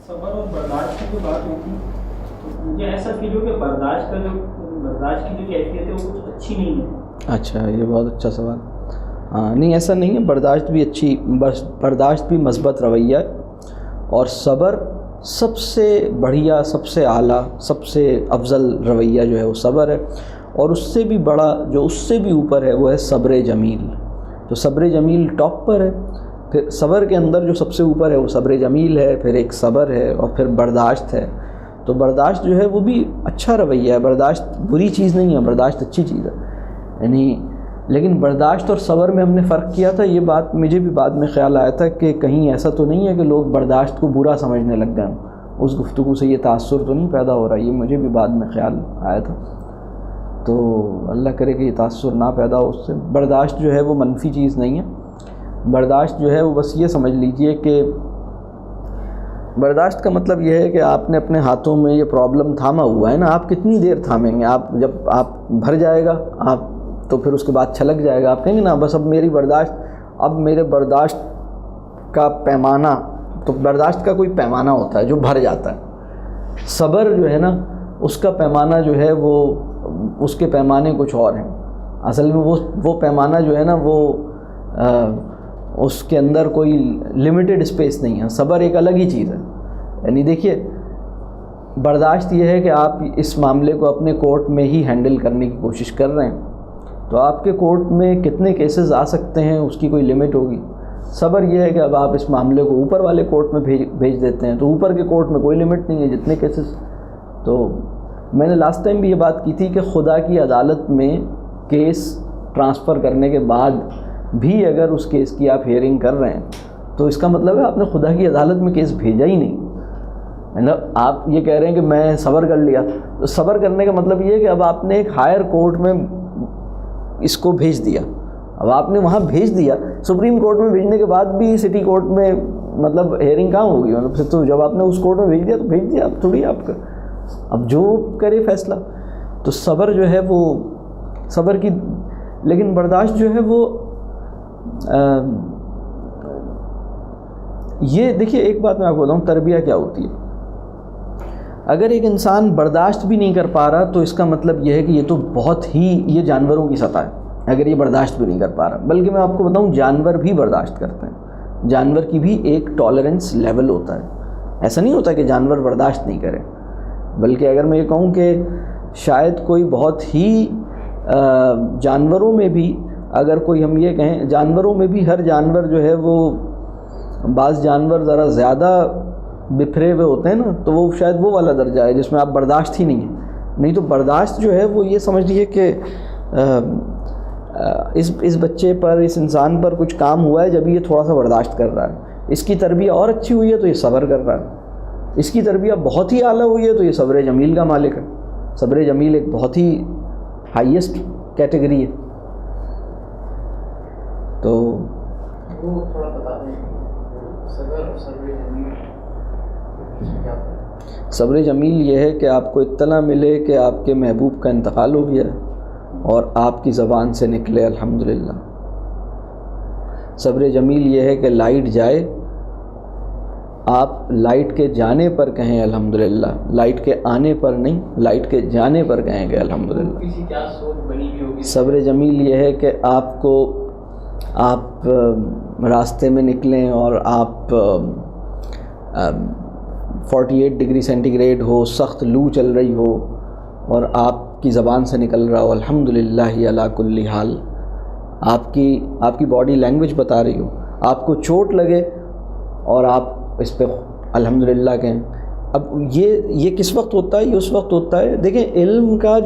صبر اور برداشت کی جو بات ہوئی تھی تو مجھے ایسا فیل ہو کہ برداشت کی جو کیفیت ہے وہ کچھ اچھی نہیں ہے. اچھا، یہ بہت اچھا سوال. ہاں نہیں، ایسا نہیں ہے. برداشت بھی اچھی، برداشت بھی مثبت رویہ ہے. اور صبر سب سے بڑھیا، سب سے اعلیٰ، سب سے افضل رویہ جو ہے وہ صبر ہے. اور اس سے بھی بڑا، جو اس سے بھی اوپر ہے، وہ ہے صبر جمیل. تو صبر جمیل ٹاپ پر ہے. پھر صبر کے اندر جو سب سے اوپر ہے وہ صبر جمیل ہے، پھر ایک صبر ہے، اور پھر برداشت ہے. تو برداشت جو ہے وہ بھی اچھا رویہ ہے. برداشت بری چیز نہیں ہے، برداشت اچھی چیز ہے. یعنی لیکن برداشت اور صبر میں ہم نے فرق کیا تھا. یہ بات مجھے بھی بعد میں خیال آیا تھا کہ کہیں ایسا تو نہیں ہے کہ لوگ برداشت کو برا سمجھنے لگ گئے. اس گفتگو سے یہ تاثر تو نہیں پیدا ہو رہا. یہ مجھے بھی بعد میں خیال آیا تھا. تو اللہ کرے کہ یہ تاثر نہ پیدا ہو اس سے. برداشت جو ہے وہ منفی چیز نہیں ہے. برداشت جو ہے وہ بس یہ سمجھ لیجئے کہ برداشت کا مطلب یہ ہے کہ آپ نے اپنے ہاتھوں میں یہ پرابلم تھاما ہوا ہے نا. آپ کتنی دیر تھامیں گے؟ آپ جب آپ بھر جائے گا آپ تو پھر اس کے بعد چھلک جائے گا. آپ کہیں گے نا بس اب میری برداشت، اب میرے برداشت کا پیمانہ، تو برداشت کا کوئی پیمانہ ہوتا ہے جو بھر جاتا ہے. صبر جو ہے نا اس کا پیمانہ جو ہے وہ، اس کے پیمانے کچھ اور ہیں. اصل میں وہ پیمانہ جو ہے نا وہ اس کے اندر کوئی لمیٹڈ اسپیس نہیں ہے. صبر ایک الگ ہی چیز ہے. یعنی دیکھیے، برداشت یہ ہے کہ آپ اس معاملے کو اپنے کورٹ میں ہی ہینڈل کرنے کی کوشش کر رہے ہیں، تو آپ کے کورٹ میں کتنے کیسز آ سکتے ہیں اس کی کوئی لمٹ ہوگی. صبر یہ ہے کہ اب آپ اس معاملے کو اوپر والے کورٹ میں بھیج دیتے ہیں، تو اوپر کے کورٹ میں کوئی لمٹ نہیں ہے، جتنے کیسز. تو میں نے لاسٹ ٹائم بھی یہ بات کی تھی کہ خدا کی عدالت میں کیس ٹرانسفر کرنے کے بعد بھی اگر اس کیس کی آپ ہیئرنگ کر رہے ہیں تو اس کا مطلب ہے آپ نے خدا کی عدالت میں کیس بھیجا ہی نہیں. مطلب آپ یہ کہہ رہے ہیں کہ میں صبر کر لیا، تو صبر کرنے کا مطلب یہ ہے کہ اب آپ نے ایک ہائر کورٹ میں اس کو بھیج دیا. اب آپ نے وہاں بھیج دیا، سپریم کورٹ میں بھیجنے کے بعد بھی سٹی کورٹ میں مطلب ہیئرنگ کہاں ہوگی؟ مطلب پھر تو جب آپ نے اس کورٹ میں بھیج دیا تو بھیج دیا، اب تھوڑی آپ کا اب جو کرے فیصلہ. تو صبر جو ہے وہ صبر کی، لیکن برداشت جو ہے وہ یہ دیکھیے ایک بات میں آپ کو بتاؤں، تربیہ کیا ہوتی ہے. اگر ایک انسان برداشت بھی نہیں کر پا رہا تو اس کا مطلب یہ ہے کہ یہ تو بہت ہی، یہ جانوروں کی سطح ہے اگر یہ برداشت بھی نہیں کر پا رہا. بلکہ میں آپ کو بتاؤں جانور بھی برداشت کرتے ہیں. جانور کی بھی ایک ٹالرنس لیول ہوتا ہے. ایسا نہیں ہوتا کہ جانور برداشت نہیں کرے، بلکہ اگر میں یہ کہوں کہ شاید کوئی بہت ہی جانوروں میں بھی، اگر کوئی ہم یہ کہیں جانوروں میں بھی ہر جانور جو ہے وہ، بعض جانور ذرا زیادہ بکھرے ہوئے ہوتے ہیں نا، تو وہ شاید وہ والا درجہ ہے جس میں آپ برداشت ہی نہیں ہے. نہیں تو برداشت جو ہے وہ یہ سمجھ لیجیے کہ اس بچے پر، اس انسان پر کچھ کام ہوا ہے جب یہ تھوڑا سا برداشت کر رہا ہے. اس کی تربیت اور اچھی ہوئی ہے تو یہ صبر کر رہا ہے. اس کی تربیت بہت ہی اعلیٰ ہوئی ہے تو یہ صبر جمیل کا مالک ہے. صبر جمیل ایک بہت ہی ہائیسٹ کیٹیگری ہے. تو وہ تھوڑا بتا دیں صبر اور صبر جمیل. صبر جمیل یہ ہے کہ آپ کو اطلاع ملے کہ آپ کے محبوب کا انتقال ہو گیا اور آپ کی زبان سے نکلے الحمدللہ. صبر جمیل یہ ہے کہ لائٹ جائے، آپ لائٹ کے جانے پر کہیں الحمدللہ، لائٹ کے آنے پر نہیں، لائٹ کے جانے پر کہیں کہ الحمدللہ. کسی کیا سوچ بنی ہوئی ہوگی. صبر جمیل یہ ہے کہ آپ راستے میں نکلیں اور آپ 48 ڈگری سینٹی گریڈ ہو، سخت لو چل رہی ہو اور آپ کی زبان سے نکل رہا ہو الحمدللہ علی کل حال. آپ کی باڈی لینگویج بتا رہی ہو، آپ کو چوٹ لگے اور آپ اس پہ الحمدللہ کہیں. اب یہ کس وقت ہوتا ہے؟ یہ اس وقت ہوتا ہے، دیکھیں علم کا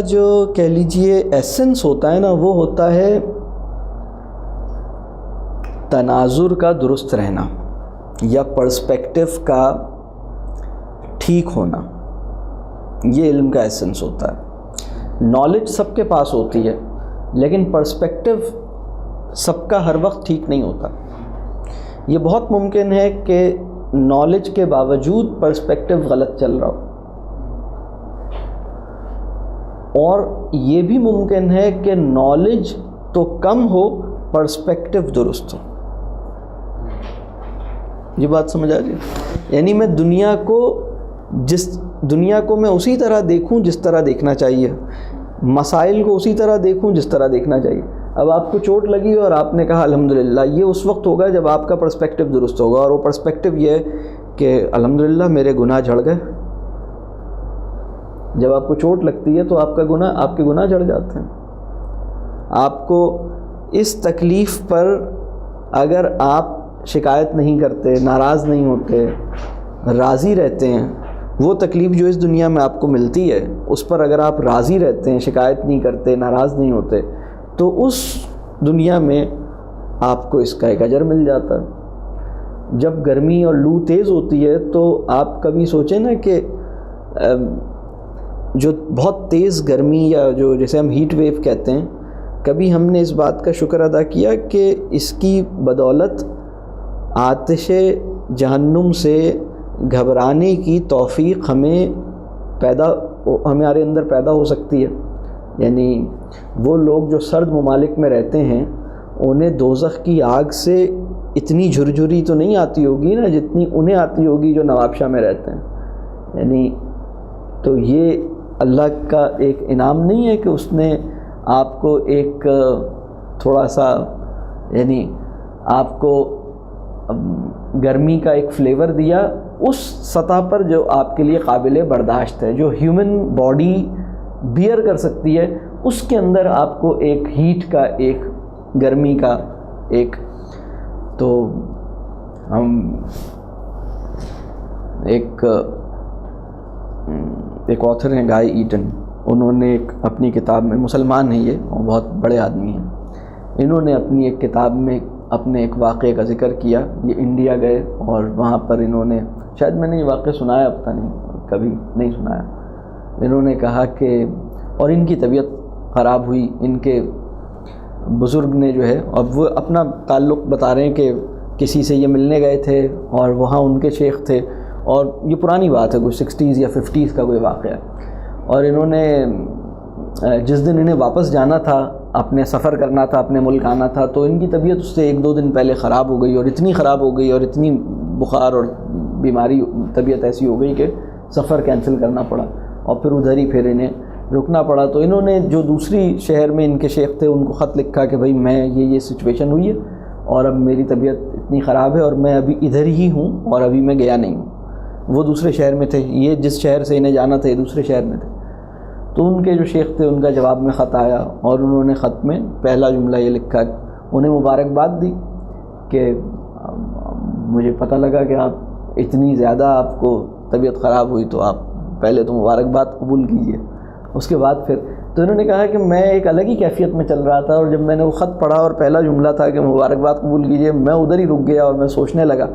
جو کہہ لیجئے ایسنس ہوتا ہے نا، وہ ہوتا ہے تناظر کا درست رہنا یا پرسپیکٹو کا ٹھیک ہونا. یہ علم کا ایسنس ہوتا ہے. نالج سب کے پاس ہوتی ہے لیکن پرسپیکٹو سب کا ہر وقت ٹھیک نہیں ہوتا. یہ بہت ممکن ہے کہ نالج کے باوجود پرسپیکٹو غلط چل رہا ہو، اور یہ بھی ممکن ہے کہ نالج تو کم ہو، پرسپیکٹو درست ہو. یہ بات سمجھ آ رہی ہے؟ یعنی میں دنیا کو میں اسی طرح دیکھوں جس طرح دیکھنا چاہیے، مسائل کو اسی طرح دیکھوں جس طرح دیکھنا چاہیے۔ اب آپ کو چوٹ لگی اور آپ نے کہا الحمدللہ، یہ اس وقت ہوگا جب آپ کا پرسپیکٹیو درست ہوگا، اور وہ پرسپیکٹیو یہ ہے کہ الحمدللہ میرے گناہ جھڑ گئے۔ جب آپ کو چوٹ لگتی ہے تو آپ کے گناہ جھڑ جاتے ہیں۔ آپ کو اس تکلیف پر اگر آپ شکایت نہیں کرتے، ناراض نہیں ہوتے، راضی رہتے ہیں، وہ تکلیف جو اس دنیا میں آپ کو ملتی ہے اس پر اگر آپ راضی رہتے ہیں، شکایت نہیں کرتے، ناراض نہیں ہوتے، تو اس دنیا میں آپ کو اس کا ایک اجر مل جاتا ہے۔ جب گرمی اور لو تیز ہوتی ہے تو آپ کبھی سوچیں نا کہ جو بہت تیز گرمی یا جو جیسے ہم ہیٹ ویو کہتے ہیں، کبھی ہم نے اس بات کا شکر ادا کیا کہ اس کی بدولت آتش جہنم سے گھبرانے کی توفیق ہمارے اندر پیدا ہو سکتی ہے۔ یعنی وہ لوگ جو سرد ممالک میں رہتے ہیں انہیں دوزخ کی آگ سے اتنی جھرجھری تو نہیں آتی ہوگی نا جتنی انہیں آتی ہوگی جو نوابشاہ میں رہتے ہیں۔ یعنی تو یہ اللہ کا ایک انعام نہیں ہے کہ اس نے آپ کو ایک تھوڑا سا یعنی آپ کو گرمی کا ایک فلیور دیا اس سطح پر جو آپ کے لیے قابل برداشت ہے، جو ہیومن باڈی بیئر کر سکتی ہے، اس کے اندر آپ کو ایک ہیٹ کا، ایک گرمی کا، ایک تو ہم ایک آتھر ہیں گائے ایٹن، انہوں نے ایک اپنی کتاب میں، مسلمان ہیں یہ اور بہت بڑے آدمی ہیں، انہوں نے اپنی ایک کتاب میں اپنے ایک واقعے کا ذکر کیا۔ یہ انڈیا گئے اور وہاں پر انہوں نے، شاید میں نے یہ واقعہ سنایا، پتہ نہیں کبھی نہیں سنایا، انہوں نے کہا کہ اور ان کی طبیعت خراب ہوئی، ان کے بزرگ نے جو ہے، اب وہ اپنا تعلق بتا رہے ہیں کہ کسی سے یہ ملنے گئے تھے اور وہاں ان کے شیخ تھے، اور یہ پرانی بات ہے، کوئی 60s یا 50s کا کوئی واقعہ ہے، اور انہوں نے جس دن انہیں واپس جانا تھا، اپنے سفر کرنا تھا، اپنے ملک آنا تھا، تو ان کی طبیعت اس سے 1-2 دن پہلے خراب ہو گئی، اور اتنی خراب ہو گئی اور اتنی بخار اور بیماری، طبیعت ایسی ہو گئی کہ سفر کینسل کرنا پڑا، اور پھر ادھر ہی پھر انہیں رکنا پڑا۔ تو انہوں نے جو دوسری شہر میں ان کے شیخ تھے ان کو خط لکھا کہ بھائی میں یہ سچویشن ہوئی ہے اور اب میری طبیعت اتنی خراب ہے اور میں ابھی ادھر ہی ہوں اور ابھی میں گیا نہیں ہوں۔ وہ دوسرے شہر میں تھے، یہ جس شہر سے انہیں جانا تھا یہ دوسرے شہر میں تھے۔ تو ان کے جو شیخ تھے ان کا جواب میں خط آیا، اور انہوں نے خط میں پہلا جملہ یہ لکھا، انہیں مبارکباد دی کہ مجھے پتہ لگا کہ آپ اتنی زیادہ آپ کو طبیعت خراب ہوئی، تو آپ پہلے تو مبارکباد قبول کیجئے۔ اس کے بعد پھر تو انہوں نے کہا کہ میں ایک الگ ہی کیفیت میں چل رہا تھا، اور جب میں نے وہ خط پڑھا اور پہلا جملہ تھا کہ مبارکباد قبول کیجئے، میں ادھر ہی رک گیا اور میں سوچنے لگا،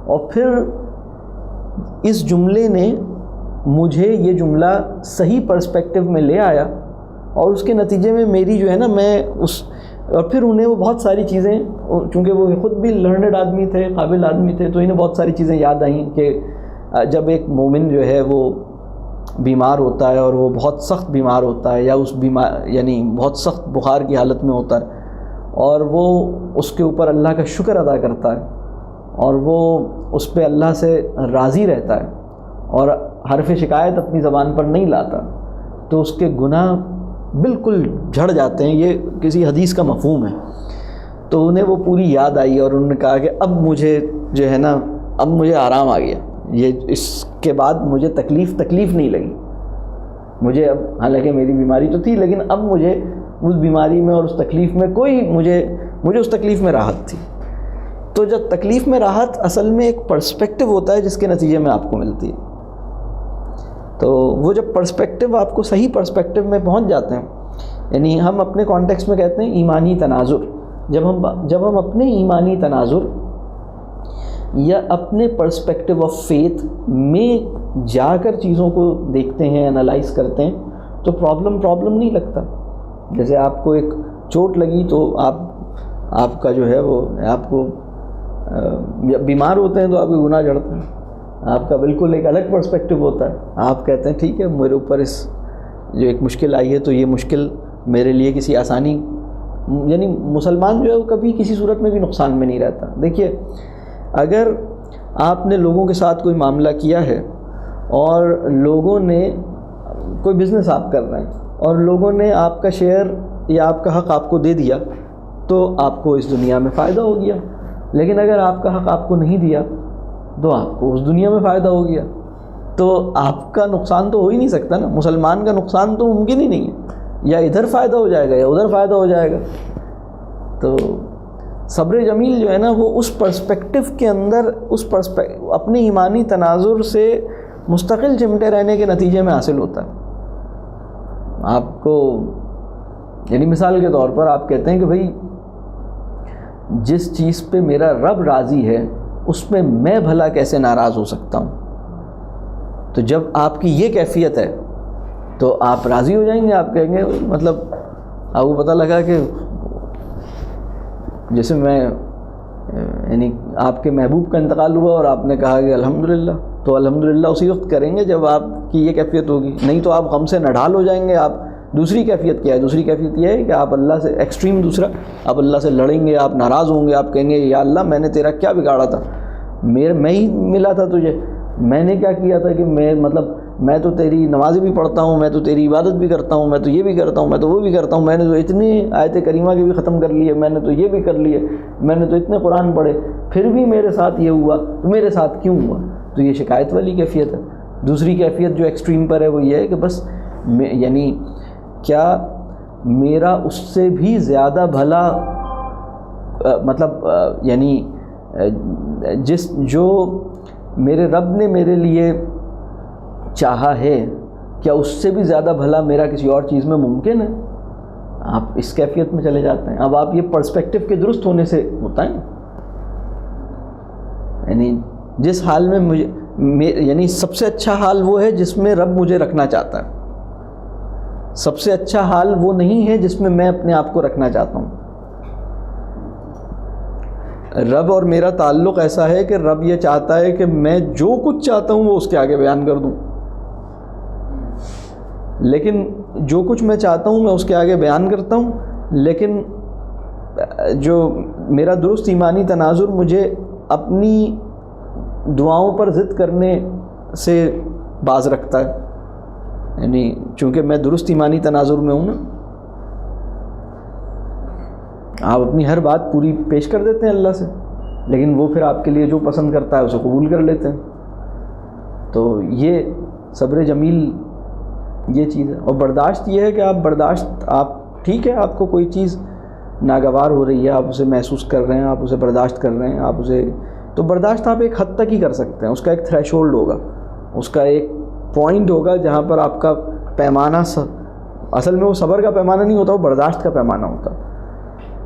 اور پھر اس جملے نے مجھے یہ جملہ صحیح پرسپیکٹیو میں لے آیا، اور اس کے نتیجے میں میری جو ہے نا میں اور پھر انہیں وہ بہت ساری چیزیں، چونکہ وہ خود بھی لرنڈ آدمی تھے، قابل آدمی تھے، تو انہیں بہت ساری چیزیں یاد آئیں کہ جب ایک مومن جو ہے وہ بیمار ہوتا ہے اور وہ بہت سخت بیمار ہوتا ہے، یا یعنی بہت سخت بخار کی حالت میں ہوتا ہے، اور وہ اس کے اوپر اللہ کا شکر ادا کرتا ہے اور وہ اس پہ اللہ سے راضی رہتا ہے اور حرف شکایت اپنی زبان پر نہیں لاتا، تو اس کے گناہ بالکل جھڑ جاتے ہیں۔ یہ کسی حدیث کا مفہوم ہے۔ تو انہیں وہ پوری یاد آئی اور انہوں نے کہا کہ اب مجھے جو ہے نا، اب مجھے آرام آ گیا، یہ اس کے بعد مجھے تکلیف نہیں لگی مجھے اب، حالانکہ میری بیماری تو تھی لیکن اب مجھے اس بیماری میں اور اس تکلیف میں مجھے اس تکلیف میں راحت تھی۔ تو جب تکلیف میں راحت اصل میں ایک پرسپیکٹیو ہوتا ہے جس کے نتیجے میں آپ کو ملتی ہے، تو وہ جب پرسپیکٹیو آپ کو صحیح پرسپیکٹیو میں پہنچ جاتے ہیں، یعنی ہم اپنے کانٹیکسٹ میں کہتے ہیں ایمانی تناظر، جب ہم اپنے ایمانی تناظر یا اپنے پرسپیکٹیو آف فیتھ میں جا کر چیزوں کو دیکھتے ہیں، انالائز کرتے ہیں، تو پرابلم نہیں لگتا۔ جیسے آپ کو ایک چوٹ لگی تو آپ کا جو ہے وہ آپ کو بیمار ہوتے ہیں تو آپ کے گناہ جھڑتے ہیں، آپ کا بالکل ایک الگ پرسپیکٹیو ہوتا ہے، آپ کہتے ہیں ٹھیک ہے میرے اوپر جو ایک مشکل آئی ہے تو یہ مشکل میرے لیے کسی آسانی، یعنی مسلمان جو ہے وہ کبھی کسی صورت میں بھی نقصان میں نہیں رہتا۔ دیکھیے اگر آپ نے لوگوں کے ساتھ کوئی معاملہ کیا ہے اور لوگوں نے کوئی بزنس آپ کر رہے ہیں اور لوگوں نے آپ کا شیئر یا آپ کا حق آپ کو دے دیا تو آپ کو اس دنیا میں فائدہ ہو گیا. لیکن اگر آپ کا حق آپ کو نہیں دیا تو آپ کو اس دنیا میں فائدہ ہو گیا. تو آپ کا نقصان تو ہو ہی نہیں سکتا نا. مسلمان کا نقصان تو ممکن ہی نہیں ہے. یا ادھر فائدہ ہو جائے گا یا ادھر فائدہ ہو جائے گا. تو صبر جمیل جو ہے نا وہ اس پرسپیکٹو کے اندر اپنی ایمانی تناظر سے مستقل چمٹے رہنے کے نتیجے میں حاصل ہوتا ہے. آپ کو یعنی مثال کے طور پر آپ کہتے ہیں کہ بھئی جس چیز پہ میرا رب راضی ہے اس پہ میں بھلا کیسے ناراض ہو سکتا ہوں. تو جب آپ کی یہ کیفیت ہے تو آپ راضی ہو جائیں گے. آپ کہیں گے مطلب آپ کو پتہ لگا کہ جیسے میں یعنی آپ کے محبوب کا انتقال ہوا اور آپ نے کہا کہ الحمدللہ, تو الحمدللہ اسی وقت کریں گے جب آپ کی یہ کیفیت ہوگی. نہیں تو آپ غم سے نڈھال ہو جائیں گے. آپ دوسری کیفیت کیا ہے؟ دوسری کیفیت یہ ہے کہ آپ اللہ سے ایکسٹریم دوسرا آپ اللہ سے لڑیں گے, آپ ناراض ہوں گے, آپ کہیں گے یا اللہ میں نے تیرا کیا بگاڑا تھا, میں ہی ملا تھا تجھے, میں نے کیا کیا تھا کہ میں تو تیری نمازیں بھی پڑھتا ہوں, میں تو تیری عبادت بھی کرتا ہوں, میں تو یہ بھی کرتا ہوں, میں تو وہ بھی کرتا ہوں, میں نے تو اتنی آیت کریمہ کے بھی ختم کر لیے, میں نے تو یہ بھی کر لیے, میں نے تو اتنے قرآن پڑھے, پھر بھی میرے ساتھ یہ ہوا تو میرے ساتھ کیوں ہوا؟ تو یہ شکایت والی کیفیت ہے. دوسری کیفیت جو ایکسٹریم پر ہے وہ یہ ہے کہ بس یعنی کیا میرا اس سے بھی زیادہ بھلا مطلب یعنی جو میرے رب نے میرے لیے چاہا ہے کیا اس سے بھی زیادہ بھلا میرا کسی اور چیز میں ممکن ہے؟ آپ اس کیفیت میں چلے جاتے ہیں. اب آپ یہ پرسپیکٹو کے درست ہونے سے ہوتا ہے. یعنی جس حال میں یعنی سب سے اچھا حال وہ ہے جس میں رب مجھے رکھنا چاہتا ہے. سب سے اچھا حال وہ نہیں ہے جس میں اپنے آپ کو رکھنا چاہتا ہوں. رب اور میرا تعلق ایسا ہے کہ رب یہ چاہتا ہے کہ میں جو کچھ چاہتا ہوں وہ اس کے آگے بیان کر دوں. لیکن جو کچھ میں چاہتا ہوں میں اس کے آگے بیان کرتا ہوں, لیکن جو میرا درست ایمانی تناظر مجھے اپنی دعاؤں پر ضد کرنے سے باز رکھتا ہے. یعنی چونکہ میں درست ایمانی تناظر میں ہوں نا, آپ اپنی ہر بات پوری پیش کر دیتے ہیں اللہ سے, لیکن وہ پھر آپ کے لیے جو پسند کرتا ہے اسے قبول کر لیتے ہیں. تو یہ صبر جمیل یہ چیز ہے. اور برداشت یہ ہے کہ آپ ٹھیک ہے, آپ کو کوئی چیز ناگوار ہو رہی ہے, آپ اسے محسوس کر رہے ہیں, آپ اسے برداشت کر رہے ہیں, آپ اسے تو برداشت آپ ایک حد تک ہی کر سکتے ہیں. اس کا ایک تھریش ہولڈ ہوگا, اس کا ایک پوائنٹ ہوگا جہاں پر آپ کا پیمانہ اصل میں وہ صبر کا پیمانہ نہیں ہوتا, وہ برداشت کا پیمانہ ہوتا.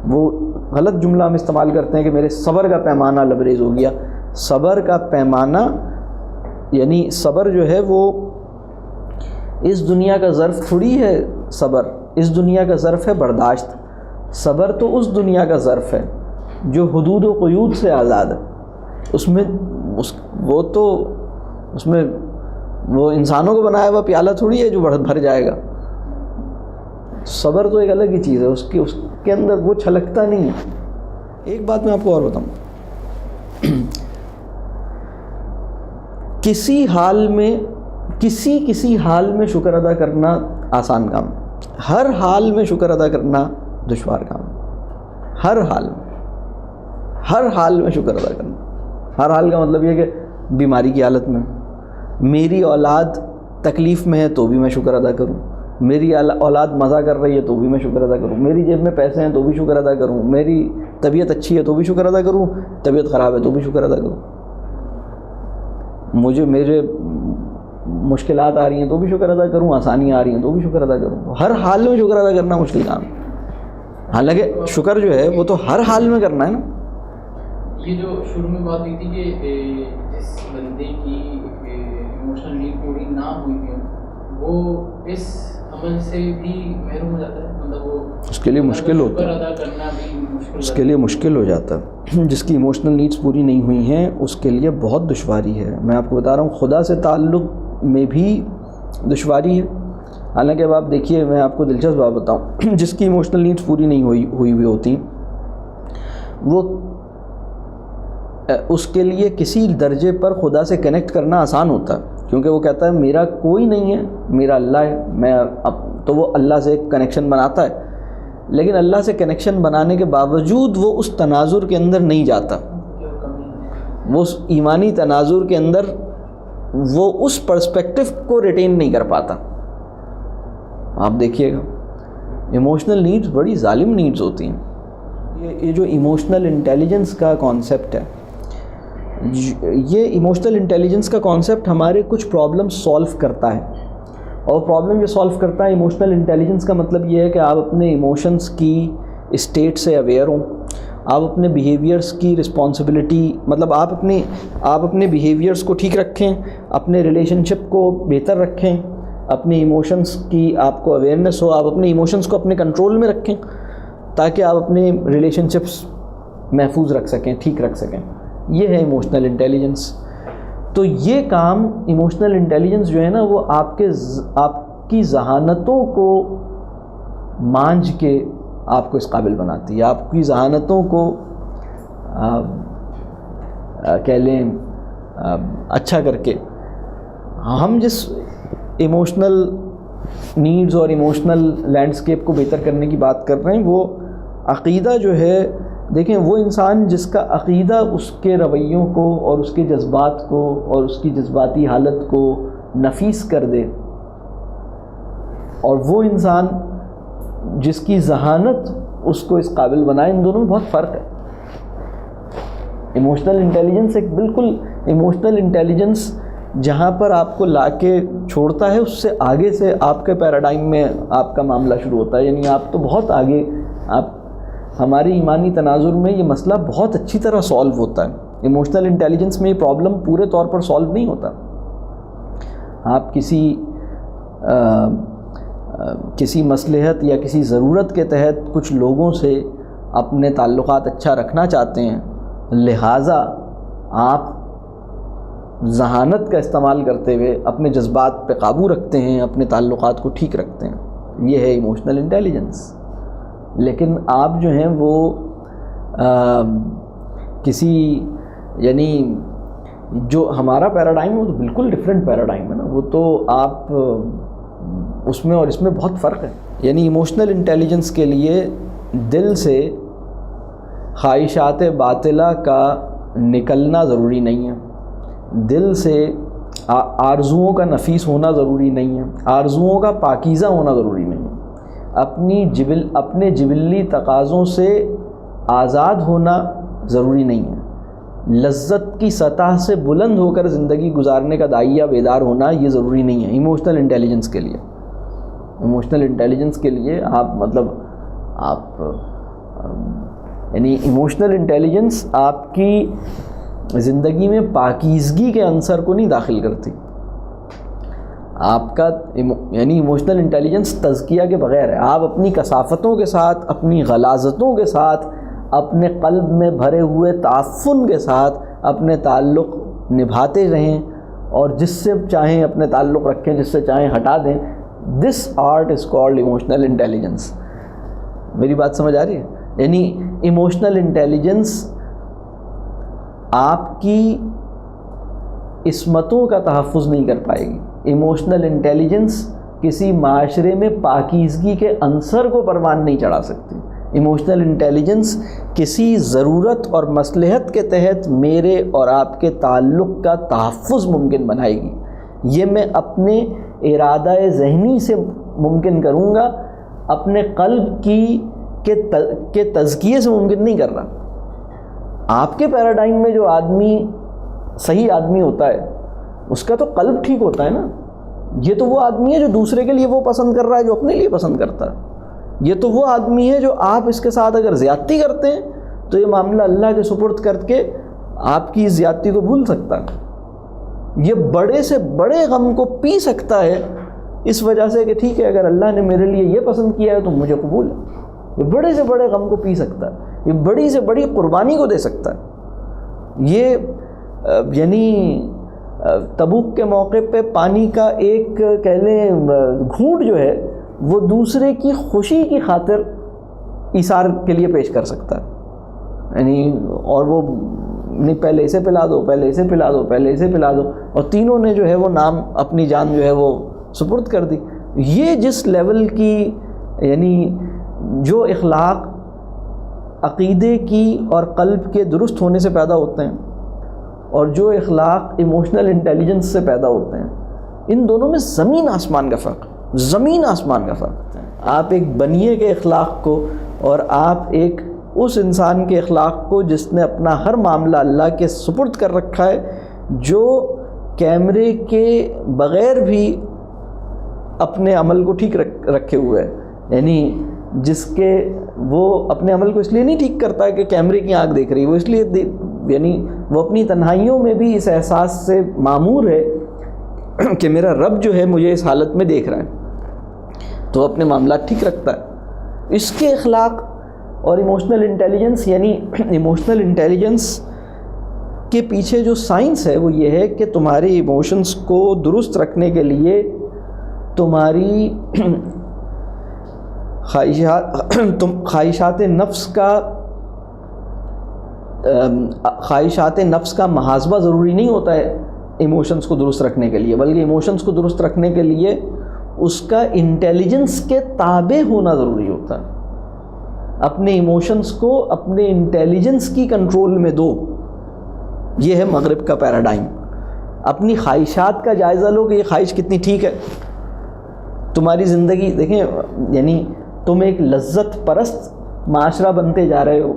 وہ غلط جملہ ہم استعمال کرتے ہیں کہ میرے صبر کا پیمانہ لبریز ہو گیا. صبر کا پیمانہ یعنی صبر جو ہے وہ اس دنیا کا ظرف تھوڑی ہے. صبر اس دنیا کا ظرف ہے برداشت. صبر تو اس دنیا کا ظرف ہے جو حدود و قیود سے آزاد ہے. اس میں وہ انسانوں کو بنایا ہوا پیالہ تھوڑی ہے جو بھر جائے گا. صبر تو ایک الگ ہی چیز ہے, اس کے اندر وہ چھلکتا نہیں ہے. ایک بات میں آپ کو اور بتاؤں, کسی حال میں شکر ادا کرنا آسان کام, ہر حال میں شکر ادا کرنا دشوار کام. ہر حال میں شکر ادا کرنا. ہر حال کا مطلب یہ کہ بیماری کی حالت میں میری اولاد تکلیف میں ہے تو بھی میں شکر ادا کروں, میری اولاد مزہ کر رہی ہے تو بھی میں شکر ادا کروں, میری جیب میں پیسے ہیں تو بھی شکر ادا کروں, میری طبیعت اچھی ہے تو بھی شکر ادا کروں, طبیعت خراب ہے تو بھی شکر ادا کروں, میرے مشکلات آ رہی ہیں تو بھی شکر ادا کروں, آسانیاں آ رہی ہیں تو بھی شکر ادا کروں. ہر حال میں شکر ادا کرنا مشکل کام ہے. حالانکہ شکر جو ہے وہ تو ہر حال میں کرنا ہے نا. یہ جو شروع میں بات ہوئی تھی کہ جس بندے کی ایموشنل نیڈ پوری نہ ہوئی ہے وہ اس عمل سے بھی محروم ہو جاتا ہے, مطلب وہ اس کے لیے مشکل ہوتا ہے, ادا کرنا بھی مشکل, اس کے لیے مشکل ہو جاتا ہے. جس کی ایموشنل نیڈز پوری نہیں ہوئی ہیں اس کے لیے بہت دشواری ہے. میں آپ کو بتا رہا ہوں خدا سے تعلق میں بھی دشواری ہے. حالانکہ اب آپ دیکھیے, میں آپ کو دلچسپ بات بتاؤں, جس کی ایموشنل نیڈز پوری نہیں ہوئی ہوتی وہ اس کے لیے کسی درجے پر خدا سے کنیکٹ کرنا آسان ہوتا ہے، کیونکہ وہ کہتا ہے میرا کوئی نہیں ہے، میرا اللہ ہے، میں تو وہ اللہ سے ایک کنیکشن بناتا ہے. لیکن اللہ سے کنیکشن بنانے کے باوجود وہ اس تناظر کے اندر نہیں جاتا، وہ اس ایمانی تناظر کے اندر وہ اس پرسپیکٹو کو ریٹین نہیں کر پاتا. آپ دیکھیے گا ایموشنل نیڈز بڑی ظالم نیڈز ہوتی ہیں. یہ جو ایموشنل انٹیلیجنس کا کانسیپٹ ہے، یہ ایموشنل انٹیلیجنس کا کانسیپٹ ہمارے کچھ پرابلم سولو کرتا ہے. اور پرابلم یہ سولو کرتا ہے، ایموشنل انٹیلیجنس کا مطلب یہ ہے کہ آپ اپنے ایموشنس کی اسٹیٹ سے اویئر ہوں، آپ اپنے بیہیویئرس کی رسپانسبلٹی، مطلب آپ اپنے بیہیویئرس کو ٹھیک رکھیں، اپنے ریلیشن شپ کو بہتر رکھیں، اپنے ایموشنس کی آپ کو اویئرنیس ہو، آپ اپنے ایموشنس کو اپنے کنٹرول میں رکھیں تاکہ آپ اپنے ریلیشن شپس محفوظ رکھ سکیں، ٹھیک رکھ سکیں. یہ ہے ایموشنل انٹیلیجنس. تو یہ کام ایموشنل انٹیلیجنس جو ہے نا، وہ آپ کی ذہانتوں کو مانجھ کے آپ کو اس قابل بناتی ہے، آپ کی ذہانتوں کو کہہ لیں اچھا کر کے. ہم جس ایموشنل نیڈز اور ایموشنل لینڈسکیپ کو بہتر کرنے کی بات کر رہے ہیں، وہ عقیدہ جو ہے، دیکھیں وہ انسان جس کا عقیدہ اس کے رویوں کو اور اس کے جذبات کو اور اس کی جذباتی حالت کو نفیس کر دے، اور وہ انسان جس کی ذہانت اس کو اس قابل بنائے، ان دونوں میں بہت فرق ہے. ایموشنل انٹیلیجنس ایک بالکل ایموشنل انٹیلیجنس جہاں پر آپ کو لا کے چھوڑتا ہے، اس سے آگے سے آپ کے پیراڈائم میں آپ کا معاملہ شروع ہوتا ہے. یعنی آپ تو بہت آگے، ہماری ایمانی تناظر میں یہ مسئلہ بہت اچھی طرح سولو ہوتا ہے. ایموشنل انٹیلیجنس میں یہ پرابلم پورے طور پر سولو نہیں ہوتا. آپ کسی مصلحت یا کسی ضرورت کے تحت کچھ لوگوں سے اپنے تعلقات اچھا رکھنا چاہتے ہیں، لہٰذا آپ ذہانت کا استعمال کرتے ہوئے اپنے جذبات پہ قابو رکھتے ہیں، اپنے تعلقات کو ٹھیک رکھتے ہیں. یہ ہے ایموشنل انٹیلیجنس. لیکن آپ جو ہیں وہ کسی، یعنی جو ہمارا پیراڈائم ہے وہ تو بالکل ڈفرینٹ پیراڈائم ہے نا، وہ تو آپ اس میں اور اس میں بہت فرق ہے. یعنی ایموشنل انٹیلیجنس کے لیے دل سے خواہشات باطلہ کا نکلنا ضروری نہیں ہے، دل سے آرزوؤں کا نفیس ہونا ضروری نہیں ہے، آرزوؤں کا پاکیزہ ہونا ضروری نہیں ہے، اپنے جبلی تقاضوں سے آزاد ہونا ضروری نہیں ہے، لذت کی سطح سے بلند ہو کر زندگی گزارنے کا داعیہ بیدار ہونا یہ ضروری نہیں ہے ایموشنل انٹیلیجنس کے لیے. ایموشنل انٹیلیجنس کے لیے آپ یعنی ایموشنل انٹیلیجنس آپ کی زندگی میں پاکیزگی کے عنصر کو نہیں داخل کرتی. آپ کا یعنی ایموشنل انٹیلیجنس تزکیہ کے بغیر ہے. آپ اپنی کثافتوں کے ساتھ، اپنی غلاظتوں کے ساتھ، اپنے قلب میں بھرے ہوئے تعفن کے ساتھ اپنے تعلق نبھاتے رہیں، اور جس سے چاہیں اپنے تعلق رکھیں، جس سے چاہیں ہٹا دیں. This art is called emotional intelligence. میری بات سمجھ آ رہی ہے؟ یعنی ایموشنل انٹیلیجنس آپ کی عصمتوں کا تحفظ نہیں کر پائے گی. ایموشنل انٹیلیجنس کسی معاشرے میں پاکیزگی کے عنصر کو پروان نہیں چڑھا سکتی. ایموشنل انٹیلیجنس کسی ضرورت اور مصلحت کے تحت میرے اور آپ کے تعلق کا تحفظ ممکن بنائے گی. یہ میں اپنے ارادہ ذہنی سے ممکن کروں گا، اپنے قلب کے تزکیے سے ممکن نہیں کر رہا. آپ کے پیراڈائم میں جو آدمی صحیح آدمی ہوتا ہے اس کا تو قلب ٹھیک ہوتا ہے نا. یہ تو وہ آدمی ہے جو دوسرے کے لیے وہ پسند کر رہا ہے جو اپنے لیے پسند کرتا ہے. یہ تو وہ آدمی ہے جو آپ اس کے ساتھ اگر زیادتی کرتے ہیں تو یہ معاملہ اللہ کے سپرد کر کے آپ کی اس زیادتی کو بھول سکتا ہے. یہ بڑے سے بڑے غم کو پی سکتا ہے اس وجہ سے کہ ٹھیک ہے اگر اللہ نے میرے لیے یہ پسند کیا ہے تو مجھے قبول ہے. یہ بڑے سے بڑے غم کو پی سکتا ہے، یہ بڑی سے بڑی قربانی کو دے سکتا ہے. یہ یعنی تبوک کے موقع پہ پانی کا ایک کہہ لیں گھونٹ جو ہے وہ دوسرے کی خوشی کی خاطر ایثار کے لیے پیش کر سکتا ہے. یعنی اور وہ نہیں پہلے اسے پلا دو، پہلے اسے پلا دو، پہلے اسے پلا دو، اور تینوں نے جو ہے وہ نام اپنی جان جو ہے وہ سپرد کر دی. یہ جس لیول کی یعنی جو اخلاق عقیدے کی اور قلب کے درست ہونے سے پیدا ہوتے ہیں اور جو اخلاق ایموشنل انٹیلیجنس سے پیدا ہوتے ہیں، ان دونوں میں زمین آسمان کا فرق، زمین آسمان کا فرق. آپ ایک بنیے کے اخلاق کو اور آپ ایک اس انسان کے اخلاق کو جس نے اپنا ہر معاملہ اللہ کے سپرد کر رکھا ہے، جو کیمرے کے بغیر بھی اپنے عمل کو ٹھیک رکھے ہوئے ہے. یعنی جس کے وہ اپنے عمل کو اس لیے نہیں ٹھیک کرتا ہے کہ کیمرے کی آنکھ دیکھ رہی ہے، وہ اس لیے یعنی وہ اپنی تنہائیوں میں بھی اس احساس سے معمور ہے کہ میرا رب جو ہے مجھے اس حالت میں دیکھ رہا ہے، تو اپنے معاملات ٹھیک رکھتا ہے. اس کے اخلاق اور ایموشنل انٹیلیجنس، یعنی ایموشنل انٹیلیجنس کے پیچھے جو سائنس ہے وہ یہ ہے کہ تمہارے ایموشنس کو درست رکھنے کے لیے تمہاری خواہشات نفس کا محاسبہ ضروری نہیں ہوتا ہے ایموشنس کو درست رکھنے کے لیے، بلکہ ایموشنس کو درست رکھنے کے لیے اس کا انٹیلیجنس کے تابع ہونا ضروری ہوتا ہے. اپنے ایموشنس کو اپنے انٹیلیجنس کی کنٹرول میں دو. یہ ہے مغرب کا پیراڈائم. اپنی خواہشات کا جائزہ لو کہ یہ خواہش کتنی ٹھیک ہے. تمہاری زندگی دیکھیں، یعنی تم ایک لذت پرست معاشرہ بنتے جا رہے ہو،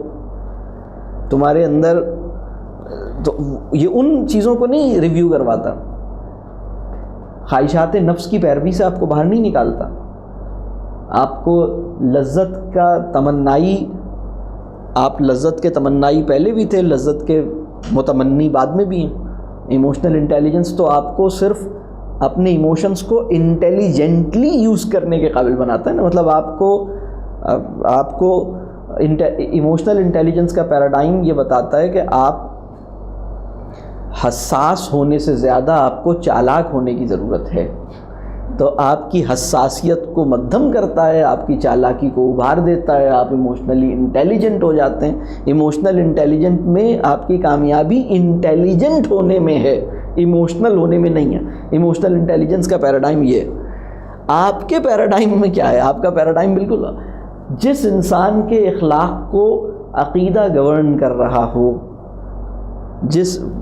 تمہارے اندر تو یہ ان چیزوں کو نہیں ریویو کرواتا، خواہشات نفس کی پیروی سے آپ کو باہر نہیں نکالتا. آپ کو لذت کا تمنائی، آپ لذت کے تمنائی پہلے بھی تھے، لذت کے متمنی بعد میں بھی ہیں. ایموشنل انٹیلیجنس تو آپ کو صرف اپنے ایموشنس کو انٹیلیجنٹلی یوز کرنے کے قابل بناتا ہے نا. مطلب آپ کو ایموشنل انٹیلیجنس کا پیراڈائم یہ بتاتا ہے کہ آپ حساس ہونے سے زیادہ آپ کو چالاک ہونے کی ضرورت ہے. تو آپ کی حساسیت کو مدھم کرتا ہے، آپ کی چالاکی کو ابھار دیتا ہے، آپ ایموشنلی انٹیلیجنٹ ہو جاتے ہیں. ایموشنل انٹیلیجنٹ میں آپ کی کامیابی انٹیلیجنٹ ہونے میں ہے، ایموشنل ہونے میں نہیں ہے. ایموشنل انٹیلیجنس کا پیراڈائم یہ ہے. آپ کے پیراڈائم میں کیا ہے؟ آپ کا پیراڈائم بالکل جس انسان کے اخلاق کو عقیدہ گورن کر رہا ہو،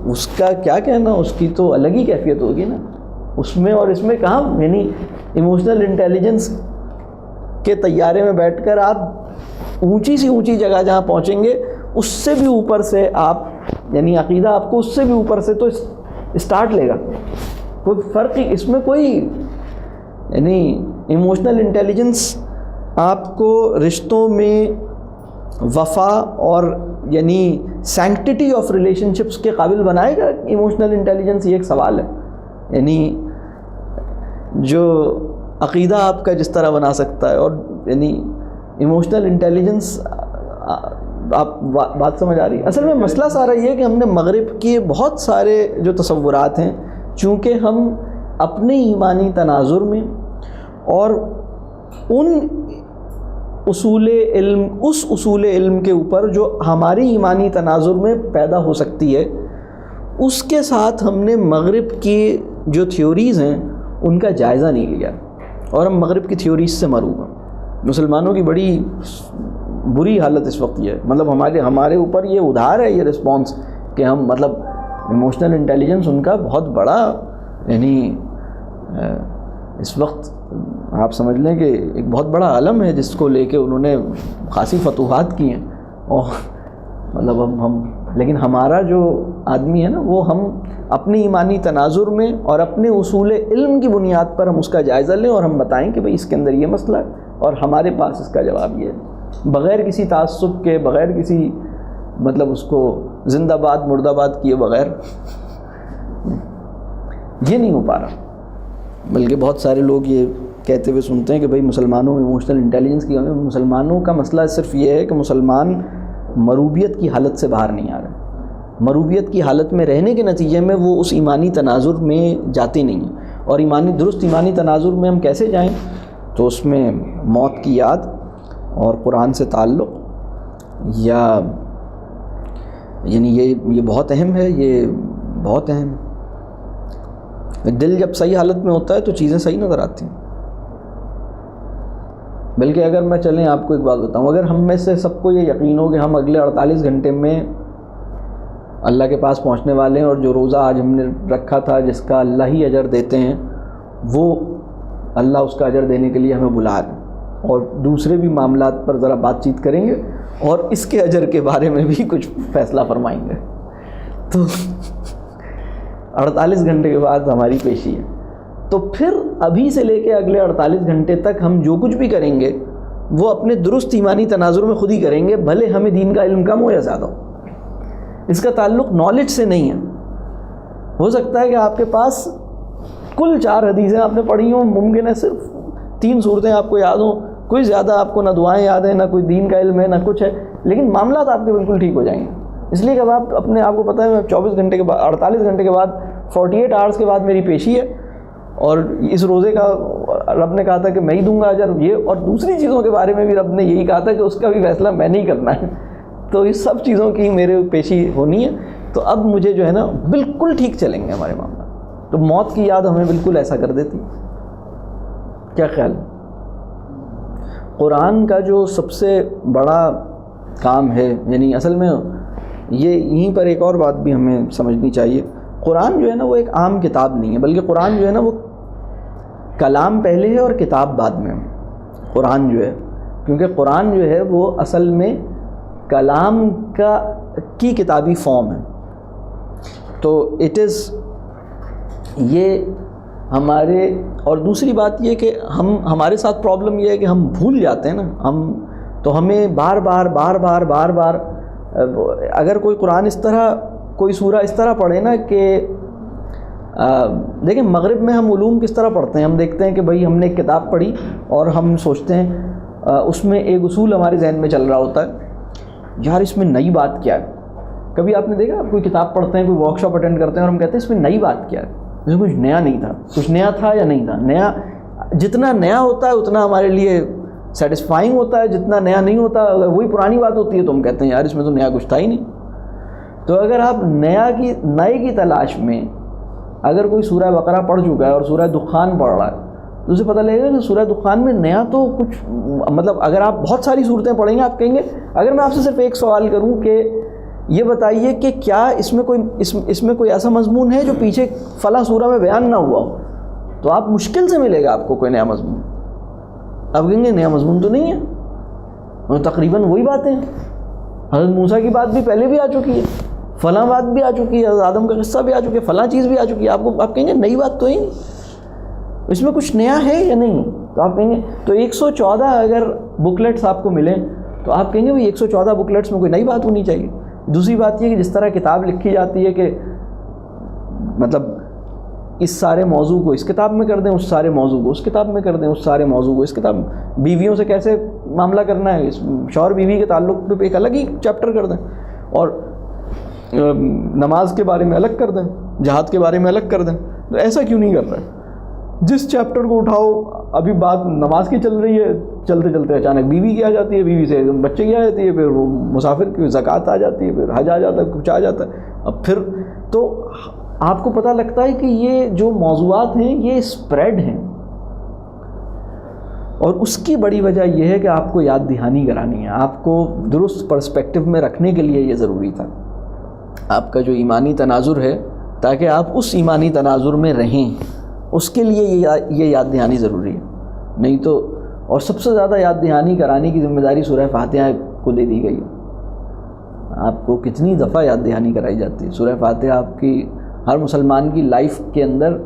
اس کا کیا کہنا، اس کی تو الگ ہی کیفیت ہوگی نا. اس میں اور اس میں کہاں، یعنی ایموشنل انٹیلیجنس کے طیارے میں بیٹھ کر آپ اونچی سی اونچی جگہ جہاں پہنچیں گے اس سے بھی اوپر سے آپ، یعنی عقیدہ آپ کو اس سے بھی اوپر سے تو اسٹارٹ لے گا. کوئی فرق ہی اس میں کوئی، یعنی ایموشنل انٹیلیجنس آپ کو رشتوں میں وفا اور یعنی سینکٹیٹی آف ریلیشن شپس کے قابل بنائے گا. ایموشنل انٹیلیجنس یہ ایک سوال ہے. یعنی جو عقیدہ آپ کا جس طرح بنا سکتا ہے، اور یعنی ایموشنل انٹیلیجنس، آپ بات سمجھ آ رہی ہے؟ اصل میں مسئلہ سارا یہ ہے کہ ہم نے مغرب کے بہت سارے جو تصورات ہیں، چونکہ ہم اپنے ایمانی تناظر میں اور ان اصول علم کے اوپر جو ہماری ایمانی تناظر میں پیدا ہو سکتی ہے، اس کے ساتھ ہم نے مغرب کی جو تھیوریز ہیں ان کا جائزہ نہیں لیا، اور ہم مغرب کی تھیوریز سے محروم ہیں. مسلمانوں کی بڑی بری حالت اس وقت یہ ہے. مطلب ہمارے اوپر یہ ادھار ہے، یہ رسپانس کہ ہم مطلب ایموشنل انٹیلیجنس ان کا بہت بڑا، یعنی اس وقت آپ سمجھ لیں کہ ایک بہت بڑا علم ہے جس کو لے کے انہوں نے خاصی فتوحات کی ہیں. اور مطلب ہم لیکن ہمارا جو آدمی ہے نا، وہ ہم اپنی ایمانی تناظر میں اور اپنے اصول علم کی بنیاد پر ہم اس کا جائزہ لیں اور ہم بتائیں کہ بھئی اس کے اندر یہ مسئلہ ہے اور ہمارے پاس اس کا جواب یہ ہے، بغیر کسی تعصب کے، بغیر کسی مطلب اس کو زندہ باد مردہ باد کیے بغیر. یہ نہیں ہو پا رہا. بلکہ بہت سارے لوگ یہ کہتے ہوئے سنتے ہیں کہ بھئی مسلمانوں میں ایموشنل انٹیلیجنس کی کمی. مسلمانوں کا مسئلہ صرف یہ ہے کہ مسلمان مروبیت کی حالت سے باہر نہیں آ رہے. مروبیت کی حالت میں رہنے کے نتیجے میں وہ اس ایمانی تناظر میں جاتے نہیں ہیں. اور درست ایمانی تناظر میں ہم کیسے جائیں؟ تو اس میں موت کی یاد اور قرآن سے تعلق، یا یعنی یہ بہت اہم ہے، یہ بہت اہم ہے۔ دل جب صحیح حالت میں ہوتا ہے تو چیزیں صحیح نظر آتی ہیں۔ بلکہ اگر میں چلیں آپ کو ایک بات بتاؤں، اگر ہم میں سے سب کو یہ یقین ہو کہ ہم اگلے 48 گھنٹے میں اللہ کے پاس پہنچنے والے ہیں، اور جو روزہ آج ہم نے رکھا تھا جس کا اللہ ہی اجر دیتے ہیں، وہ اللہ اس کا اجر دینے کے لیے ہمیں بلا رہے ہیں، اور دوسرے بھی معاملات پر ذرا بات چیت کریں گے اور اس کے اجر کے بارے میں بھی کچھ فیصلہ فرمائیں گے، تو 48 گھنٹے کے بعد ہماری پیشی ہے۔ تو پھر ابھی سے لے کے اگلے 48 گھنٹے تک ہم جو کچھ بھی کریں گے وہ اپنے درست ایمانی تناظر میں خود ہی کریں گے، بھلے ہمیں دین کا علم کم ہو یا زیادہ ہو۔ اس کا تعلق نالج سے نہیں ہے۔ ہو سکتا ہے کہ آپ کے پاس کل 4 حدیثیں آپ نے پڑھی ہوں، ممکن ہے صرف 3 صورتیں آپ کو یاد ہوں، کوئی زیادہ آپ کو نہ دعائیں یاد ہیں، نہ کوئی دین کا علم ہے، نہ کچھ ہے، لیکن معاملات آپ کے بالکل ٹھیک ہو جائیں گے۔ اس لیے کہ اب آپ اپنے آپ کو پتہ ہے 24 گھنٹے کے بعد، 48 گھنٹے کے بعد، 48 آورس کے بعد میری پیشی ہے، اور اس روزے کا رب نے کہا تھا کہ میں ہی دوں گا اجر، یہ اور دوسری چیزوں کے بارے میں بھی رب نے یہی کہا تھا کہ اس کا بھی فیصلہ میں نہیں کرنا ہے، تو اس سب چیزوں کی میرے پیشی ہونی ہے۔ تو اب مجھے جو ہے نا بالکل ٹھیک چلیں گے ہمارے معاملہ۔ تو موت کی یاد ہمیں بالکل ایسا کر دیتی۔ کیا خیال؟ قرآن کا جو سب سے بڑا کام ہے، یعنی اصل میں یہ یہیں پر ایک اور بات بھی ہمیں سمجھنی چاہیے، قرآن جو ہے نا وہ ایک عام کتاب نہیں ہے، بلکہ قرآن جو ہے نا وہ کلام پہلے ہے اور کتاب بعد میں۔ قرآن جو ہے، کیونکہ قرآن جو ہے وہ اصل میں کلام کی کتابی فارم ہے، تو اٹ از یہ ہمارے، اور دوسری بات یہ کہ ہمارے ساتھ پرابلم یہ ہے کہ ہم بھول جاتے ہیں نا، تو ہمیں بار بار اگر کوئی قرآن اس طرح، کوئی سورہ اس طرح پڑھے نا کہ دیکھیں مغرب میں ہم علوم کس طرح پڑھتے ہیں، ہم دیکھتے ہیں کہ بھئی ہم نے ایک کتاب پڑھی اور ہم سوچتے ہیں اس میں ایک اصول ہمارے ذہن میں چل رہا ہوتا ہے، یار اس میں نئی بات کیا ہے۔ کبھی آپ نے دیکھا، آپ کوئی کتاب پڑھتے ہیں، کوئی ورک شاپ اٹینڈ کرتے ہیں اور ہم کہتے ہیں اس میں نئی بات کیا ہے، اس میں کچھ نیا نہیں تھا، کچھ نیا تھا یا نہیں تھا۔ نیا جتنا نیا ہوتا ہے اتنا ہمارے لیے سیٹسفائنگ ہوتا ہے، جتنا نیا نہیں ہوتا، اگر وہی پرانی بات ہوتی ہے تو ہم کہتے ہیں یار اس میں تو نیا کچھ تھا ہی نہیں۔ تو اگر آپ نئے کی تلاش میں اگر کوئی سورہ بقرہ پڑھ چکا ہے اور سورہ دخان پڑھ رہا ہے تو اسے پتہ لگے گا کہ سورہ دخان میں نیا تو کچھ، مطلب اگر آپ بہت ساری صورتیں پڑھیں گے آپ کہیں گے، اگر میں آپ سے صرف ایک سوال کروں کہ یہ بتائیے کہ کیا اس میں کوئی ایسا مضمون ہے جو پیچھے فلاں سورہ میں بیان نہ ہوا ہو، تو آپ مشکل سے ملے گا آپ کو کوئی نیا مضمون۔ آپ کہیں گے نیا مضمون تو نہیں ہے، اور تقریباً وہی باتیں ہیں، حضرت موسیٰ کی بات بھی پہلے بھی آ چکی ہے، فلاں بات بھی آ چکی ہے، حضرت آدم کا قصہ بھی آ چکی ہے، فلاں چیز بھی آ چکی ہے، آپ کہیں گے نئی بات تو ہی نہیں، اس میں کچھ نیا ہے یا نہیں؟ تو آپ کہیں گے تو 114 اگر بکلیٹس آپ کو ملیں تو آپ کہیں گے وہ 114 بکلیٹس میں کوئی نئی بات ہونی چاہیے۔ دوسری بات یہ کہ جس طرح کتاب لکھی جاتی ہے کہ مطلب اس سارے موضوع کو اس کتاب میں کر دیں، اس سارے موضوع کو اس کتاب میں کر دیں، اس سارے موضوع کو اس کتاب میں، بیویوں سے کیسے معاملہ کرنا ہے، شوہر بیوی کے تعلق پہ ایک الگ ہی چیپٹر کر دیں، اور نماز کے بارے میں الگ کر دیں، جہاد کے بارے میں الگ کر دیں۔ تو ایسا کیوں نہیں کر رہے؟ جس چیپٹر کو اٹھاؤ، ابھی بات نماز کی چل رہی ہے، چلتے چلتے اچانک بیوی کی آ جاتی ہے، بیوی سے بچے کی آ جاتی ہے، پھر وہ مسافر کی زکوٰۃ آ جاتی ہے، پھر حج آ جاتا ہے، کچھ آ جاتا ہے، اب پھر تو آپ کو پتہ لگتا ہے کہ یہ جو موضوعات ہیں یہ اسپریڈ ہیں، اور اس کی بڑی وجہ یہ ہے کہ آپ کو یاد دہانی کرانی ہے، آپ کو درست پرسپیکٹو میں رکھنے کے لیے یہ ضروری تھا، آپ کا جو ایمانی تناظر ہے، تاکہ آپ اس ایمانی تناظر میں رہیں، اس کے لیے یہ یاد دہانی ضروری ہے۔ نہیں تو، اور سب سے زیادہ یاد دہانی کرانے کی ذمہ داری سورہ فاتحہ کو دے دی گئی ہے۔ آپ کو کتنی دفعہ یاد دہانی کرائی جاتی ہے؟ سورہ فاتحہ آپ کی ہر مسلمان کی لائف کے اندر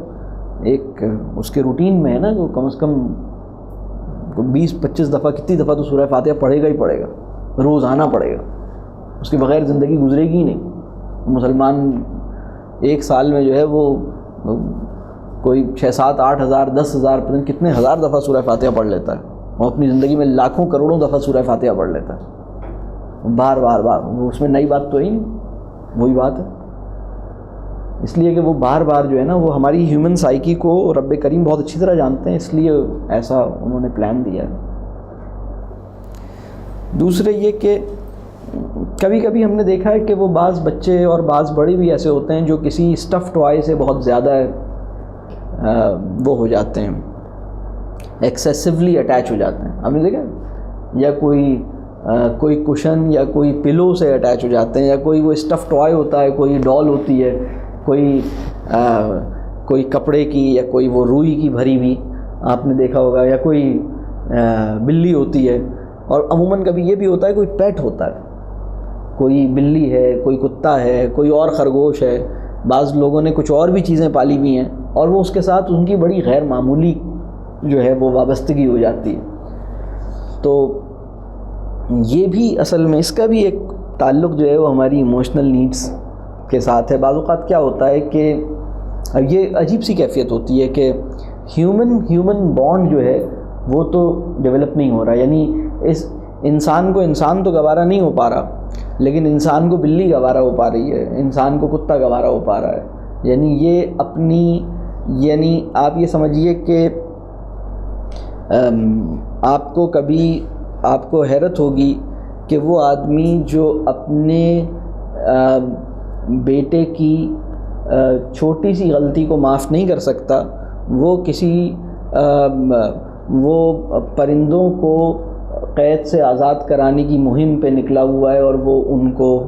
ایک اس کے روٹین میں ہے نا، کہ کم از کم 20-25 دفعہ، کتنی دفعہ تو سورہ فاتحہ پڑھے گا ہی پڑھے گا، روزانہ پڑھے گا، اس کے بغیر زندگی گزرے گی ہی نہیں۔ مسلمان ایک سال میں جو ہے وہ کوئی 6-7-8 ہزار 10 ہزار پتہ نہیں کتنے ہزار دفعہ سورہ فاتحہ پڑھ لیتا ہے، اور اپنی زندگی میں لاکھوں کروڑوں دفعہ سورہ فاتحہ پڑھ لیتا ہے، بار بار اس میں نئی بات تو ہی نہیں، وہی بات ہے۔ اس لیے کہ وہ بار بار جو ہے نا، وہ ہماری ہیومن سائیکی کو رب کریم بہت اچھی طرح جانتے ہیں، اس لیے ایسا انہوں نے پلان دیا ہے۔ دوسرے یہ کہ کبھی کبھی ہم نے دیکھا ہے کہ وہ بعض بچے اور بعض بڑے بھی ایسے ہوتے ہیں جو کسی اسٹف ٹوائے سے بہت زیادہ وہ ہو جاتے ہیں، ایکسیسولی اٹیچ ہو جاتے ہیں. آپ نے دیکھا، یا کوئی کشن یا کوئی پلو سے اٹیچ ہو جاتے ہیں، یا کوئی وہ اسٹف ٹوائے ہوتا ہے، کوئی ڈال ہوتی ہے، کوئی کپڑے کی، یا کوئی وہ روئی کی بھری ہوئی آپ نے دیکھا ہوگا، یا کوئی بلی ہوتی ہے. اور عموماً کبھی یہ بھی ہوتا ہے کوئی پیٹ ہوتا ہے، کوئی بلی ہے، کوئی کتا ہے، کوئی اور خرگوش ہے. بعض لوگوں نے کچھ اور بھی چیزیں پالی ہوئی ہیں اور وہ اس کے ساتھ ان کی بڑی غیر معمولی جو ہے وہ وابستگی ہو جاتی ہے. تو یہ بھی اصل میں اس کا بھی ایک تعلق جو ہے وہ ہماری ایموشنل نیڈس کے ساتھ ہے. بعض اوقات کیا ہوتا ہے کہ یہ عجیب سی کیفیت ہوتی ہے کہ ہیومن بانڈ جو ہے وہ تو ڈیولپ نہیں ہو رہا، یعنی اس انسان کو انسان تو گوارا نہیں ہو پا رہا، لیکن انسان کو بلی گوارا ہو پا رہی ہے، انسان کو کتا گوارا ہو پا رہا ہے. یعنی آپ یہ سمجھیے کہ آپ کو حیرت ہوگی کہ وہ آدمی جو اپنے بیٹے کی چھوٹی سی غلطی کو معاف نہیں کر سکتا، وہ پرندوں کو قید سے آزاد کرانے کی مہم پہ نکلا ہوا ہے اور وہ ان کو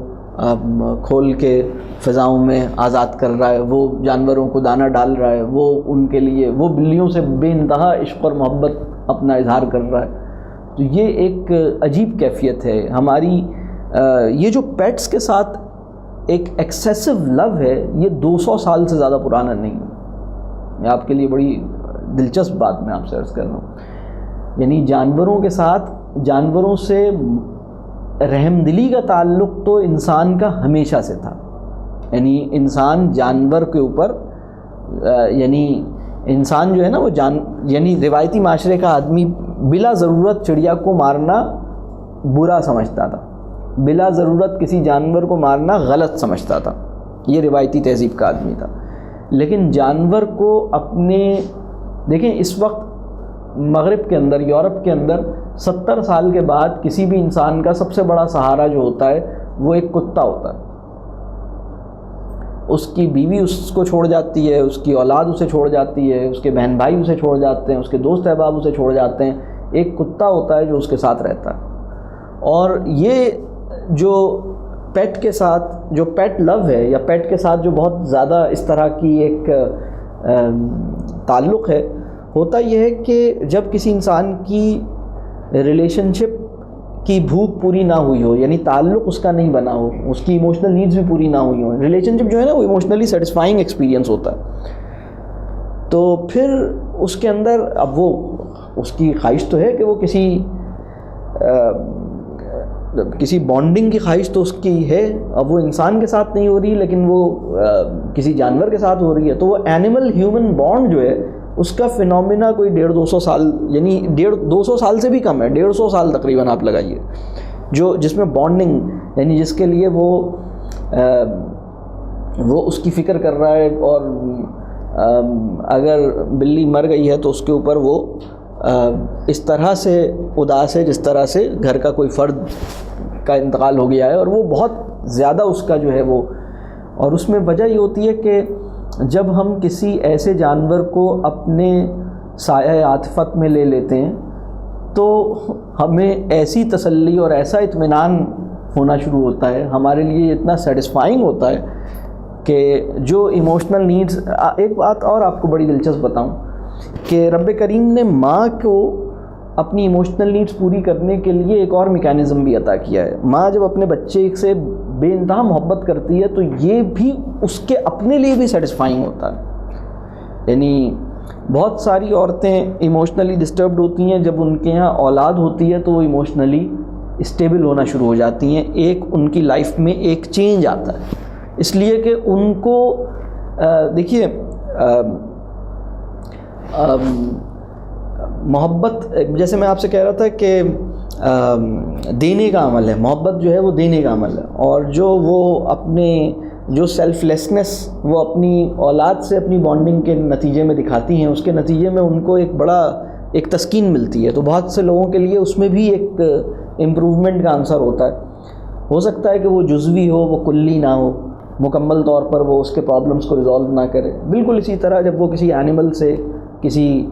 کھول کے فضاؤں میں آزاد کر رہا ہے، وہ جانوروں کو دانہ ڈال رہا ہے، وہ ان کے لیے وہ بلیوں سے بے انتہا عشق اور محبت اپنا اظہار کر رہا ہے. تو یہ ایک عجیب کیفیت ہے ہماری. یہ جو پیٹس کے ساتھ ایک ایکسیسو لو ہے، یہ 200 سال سے زیادہ پرانا نہیں ہے. میں آپ کے لیے بڑی دلچسپ بات میں آپ سے عرض کر رہا ہوں، یعنی جانوروں سے رحم دلی کا تعلق تو انسان کا ہمیشہ سے تھا. یعنی انسان جانور کے اوپر یعنی انسان جو ہے نا وہ یعنی روایتی معاشرے کا آدمی بلا ضرورت چڑیا کو مارنا برا سمجھتا تھا، بلا ضرورت کسی جانور کو مارنا غلط سمجھتا تھا. یہ روایتی تہذیب کا آدمی تھا. لیکن جانور کو دیکھیں اس وقت مغرب کے اندر، یورپ کے اندر 70 سال کے بعد کسی بھی انسان کا سب سے بڑا سہارا جو ہوتا ہے وہ ایک کتا ہوتا ہے. اس کی بیوی اس کو چھوڑ جاتی ہے، اس کی اولاد اسے چھوڑ جاتی ہے، اس کے بہن بھائی اسے چھوڑ جاتے ہیں، اس کے دوست احباب اسے چھوڑ جاتے ہیں. ایک کتا ہوتا ہے جو اس کے ساتھ رہتا ہے. اور یہ جو پیٹ کے ساتھ جو پیٹ لو ہے، یا پیٹ کے ساتھ جو بہت زیادہ اس طرح کی ایک تعلق ہے، ہوتا یہ ہے کہ جب کسی انسان کی ریلیشن شپ کی بھوک پوری نہ ہوئی ہو، یعنی تعلق اس کا نہیں بنا ہو، اس کی ایموشنل نیڈز بھی پوری نہ ہوئی ہوں. ریلیشن شپ جو ہے نا وہ ایموشنلی سیٹسفائنگ ایکسپیرینس ہوتا ہے. تو پھر اس کے اندر اب وہ اس کی خواہش تو ہے کہ وہ کسی بانڈنگ کی خواہش تو اس کی ہے. اب وہ انسان کے ساتھ نہیں ہو رہی، لیکن وہ کسی جانور کے ساتھ ہو رہی ہے. تو وہ اینیمل ہیومن بانڈ جو ہے اس کا فینومینا کوئی 150 سال، یعنی 200 سال سے بھی کم ہے، 150 سال تقریباً آپ لگائیے، جس میں بانڈنگ یعنی جس کے لیے وہ اس کی فکر کر رہا ہے. اور اگر بلی مر گئی ہے تو اس کے اوپر وہ اس طرح سے اداس ہے جس طرح سے گھر کا کوئی فرد کا انتقال ہو گیا ہے. اور وہ بہت زیادہ اس کا جو ہے وہ، اور اس میں وجہ یہ ہوتی ہے کہ جب ہم کسی ایسے جانور کو اپنے سایہ عاطفت میں لے لیتے ہیں تو ہمیں ایسی تسلی اور ایسا اطمینان ہونا شروع ہوتا ہے، ہمارے لیے اتنا سیٹسفائنگ ہوتا ہے کہ جو ایموشنل نیڈز. ایک بات اور آپ کو بڑی دلچسپ بتاؤں کہ رب کریم نے ماں کو اپنی ایموشنل نیڈز پوری کرنے کے لیے ایک اور میکینزم بھی عطا کیا ہے. ماں جب اپنے بچے سے بے انتہا محبت کرتی ہے تو یہ بھی اس کے اپنے لیے بھی سیٹسفائنگ ہوتا ہے. یعنی بہت ساری عورتیں ایموشنلی ڈسٹربڈ ہوتی ہیں، جب ان کے یہاں اولاد ہوتی ہے تو وہ ایموشنلی اسٹیبل ہونا شروع ہو جاتی ہیں. ایک ان کی لائف میں ایک چینج آتا ہے، اس لیے کہ ان کو دیکھیے محبت، جیسے میں آپ سے کہہ رہا تھا کہ دینے کا عمل ہے، محبت جو ہے وہ دینے کا عمل ہے. اور جو سیلف لیسنس وہ اپنی اولاد سے اپنی بانڈنگ کے نتیجے میں دکھاتی ہیں، اس کے نتیجے میں ان کو ایک تسکین ملتی ہے. تو بہت سے لوگوں کے لیے اس میں بھی ایک امپروومنٹ کا عنصر ہوتا ہے. ہو سکتا ہے کہ وہ جزوی ہو، وہ کلی نہ ہو، مکمل طور پر وہ اس کے پرابلمس کو ریزالو نہ کرے. بالکل اسی طرح جب وہ کسی اینیمل سے، کسی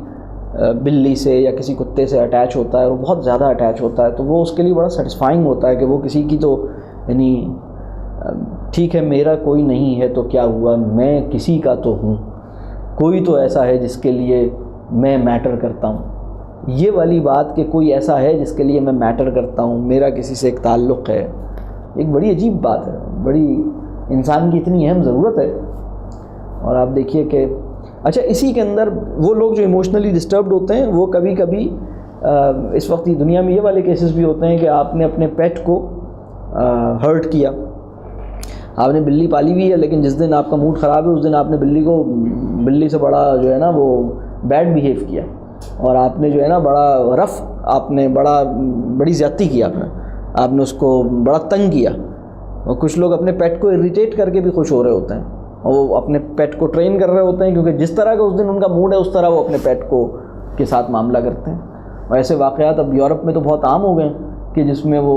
بلی سے یا کسی کتے سے اٹیچ ہوتا ہے، وہ بہت زیادہ اٹیچ ہوتا ہے، تو وہ اس کے لیے بڑا سیٹسفائنگ ہوتا ہے کہ وہ کسی کی تو یعنی ٹھیک ہے میرا کوئی نہیں ہے تو کیا ہوا، میں کسی کا تو ہوں، کوئی تو ایسا ہے جس کے لیے میں میٹر کرتا ہوں. یہ والی بات کہ کوئی ایسا ہے جس کے لیے میں میٹر کرتا ہوں، میرا کسی سے ایک تعلق ہے، ایک بڑی عجیب بات ہے، بڑی انسان کی اتنی اہم ضرورت ہے. اور آپ دیکھیے کہ اچھا اسی کے اندر وہ لوگ جو ایموشنلی ڈسٹربڈ ہوتے ہیں، وہ کبھی کبھی اس وقت دنیا میں یہ والے کیسز بھی ہوتے ہیں کہ آپ نے اپنے پیٹ کو ہرٹ کیا. آپ نے بلی پالی ہوئی ہے، لیکن جس دن آپ کا موڈ خراب ہے اس دن آپ نے بلی سے بڑا جو ہے نا وہ بیڈ بیہیو کیا، اور آپ نے جو ہے نا بڑا رف، آپ نے بڑی زیادتی کی، آپ نے اس کو بڑا تنگ کیا. اور کچھ لوگ اپنے پیٹ کو اریٹیٹ کر کے بھی خوش ہو رہے ہوتے ہیں، اور وہ اپنے پیٹ کو ٹرین کر رہے ہوتے ہیں، کیونکہ جس طرح کا اس دن ان کا موڈ ہے اس طرح وہ اپنے پیٹ کے ساتھ معاملہ کرتے ہیں. اور ایسے واقعات اب یورپ میں تو بہت عام ہو گئے ہیں کہ جس میں وہ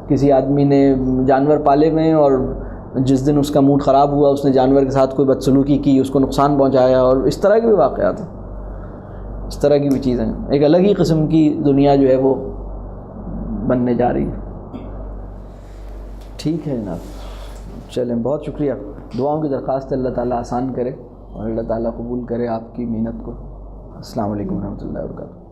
کسی آدمی نے جانور پالے ہوئے ہیں، اور جس دن اس کا موڈ خراب ہوا اس نے جانور کے ساتھ کوئی بدسلوکی کی، اس کو نقصان پہنچایا، اور اس طرح کے بھی واقعات ہیں، اس طرح کی بھی چیزیں. ایک الگ ہی قسم کی دنیا جو ہے وہ بننے جا رہی ہے. ٹھیک ہے جناب، چلیں، بہت شکریہ. دعاؤں کی درخواست اللہ تعالیٰ آسان کرے اور اللہ تعالیٰ قبول کرے آپ کی محنت کو. السلام علیکم ورحمۃ اللہ وبرکاتہ.